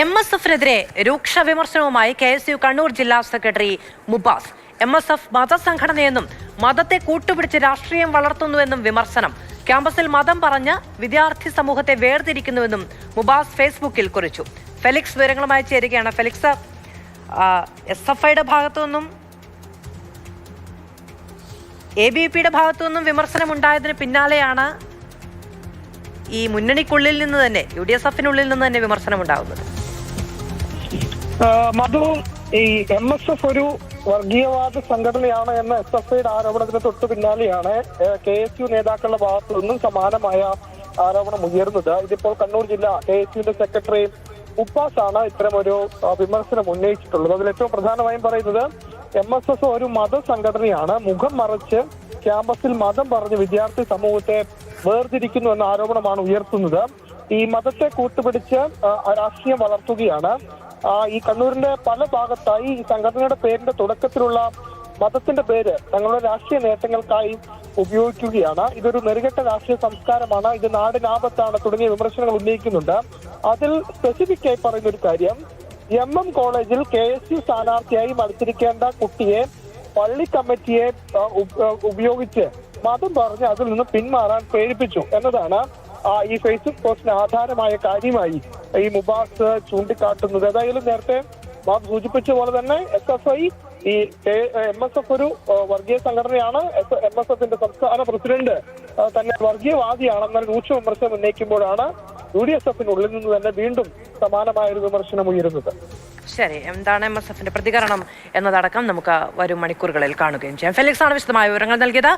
MSFനെതിരെ രൂക്ഷ വിമർശനവുമായി KSU കണ്ണൂർ ജില്ലാ സെക്രട്ടറി മുബാസ്. MSF മതസംഘടനയെന്നും മതത്തെ കൂട്ടുപിടിച്ച് രാഷ്ട്രീയം വളർത്തുന്നുവെന്നും വിമർശനം. ക്യാമ്പസിൽ മതം പറഞ്ഞ് വിദ്യാർത്ഥി സമൂഹത്തെ വേർതിരിക്കുന്നുവെന്നും മുബാസ് ഫേസ്ബുക്കിൽ കുറിച്ചു. ഫെലിക്സ് വിവരങ്ങളുമായി ചേരുകയാണ്. ഫെലിക്സ്, SFIയുടെ ഭാഗത്തുനിന്നും ABVPയുടെ ഭാഗത്തുനിന്നും വിമർശനമുണ്ടായതിന് പിന്നാലെയാണ് ഈ മുന്നണിക്കുള്ളിൽ നിന്ന് തന്നെ UDSFനുള്ളിൽ നിന്ന് തന്നെ വിമർശനം ഉണ്ടാകുന്നത്. മധു, ഈ MSF ഒരു വർഗീയവാദ സംഘടനയാണ് എന്ന SFIയുടെ ആരോപണത്തിന് തൊട്ടു പിന്നാലെയാണ് KSU നേതാക്കളുടെ ഭാഗത്തു നിന്നും സമാനമായ ആരോപണം ഉയർന്നത്. ഇതിപ്പോൾ കണ്ണൂർ ജില്ലാ KSUവിന്റെ സെക്രട്ടറി മുബാസ് ആണ് ഇത്തരമൊരു വിമർശനം ഉന്നയിച്ചിട്ടുള്ളത്. അതിൽ ഏറ്റവും പ്രധാനമായും പറയുന്നത് MSF ഒരു മതസംഘടനയാണ്, മുഖം മറച്ച് ക്യാമ്പസിൽ മതം പറഞ്ഞ് വിദ്യാർത്ഥി സമൂഹത്തെ വേർതിരിക്കുന്നു എന്ന ആരോപണമാണ് ഉയർത്തുന്നത്. ഈ മതത്തെ കൂട്ടുപിടിച്ച് രാഷ്ട്രീയം വളർത്തുകയാണ്. ഈ കണ്ണൂരിന്റെ പല ഭാഗത്തായി ഈ സംഘടനയുടെ പേരിന്റെ തുടക്കത്തിലുള്ള മതത്തിന്റെ പേര് തങ്ങളുടെ രാഷ്ട്രീയ നേട്ടങ്ങൾക്കായി ഉപയോഗിക്കുകയാണ്. ഇതൊരു നെറുകെട്ട രാഷ്ട്രീയ സംസ്കാരമാണ്, ഇത് നാടിനാപത്താണ് തുടങ്ങിയ വിമർശനങ്ങൾ ഉന്നയിക്കുന്നുണ്ട്. അതിൽ സ്പെസിഫിക് ആയി പറയുന്ന ഒരു കാര്യം, MM കോളേജിൽ KSU സ്ഥാനാർത്ഥിയായി മത്സരിക്കേണ്ട കുട്ടിയെ പള്ളി കമ്മിറ്റിയെ ഉപയോഗിച്ച് മതം പറഞ്ഞ് അതിൽ നിന്ന് പിന്മാറാൻ പ്രേരിപ്പിച്ചു എന്നതാണ് ഈ ഫേസ്ബുക്ക് പോസ്റ്റിന് ആധാരമായ കാര്യമായി ഈ മുബാസ് ചൂണ്ടിക്കാട്ടുന്നത്. ഏതായാലും നേരത്തെ ബാബ് സൂചിപ്പിച്ച പോലെ തന്നെ SFI ഈ MSF ഒരു വർഗീയ സംഘടനയാണ്. MSFന്റെ സംസ്ഥാന പ്രസിഡന്റ് തന്നെ വർഗീയവാദിയാണെന്ന രൂക്ഷ വിമർശനം ഉന്നയിക്കുമ്പോഴാണ് UDSFനുള്ളിൽ നിന്ന് തന്നെ വീണ്ടും സമാനമായ ഒരു വിമർശനം ഉയരുന്നത്. ശരി, എന്താണ് MSFന്റെ പ്രതികരണം എന്നതടക്കം നമുക്ക് വരും മണിക്കൂറുകളിൽ കാണുകയും ചെയ്യാം. ഫെലിക്സ് ആണ് വിശദമായ വിവരങ്ങൾ നൽകിയത്.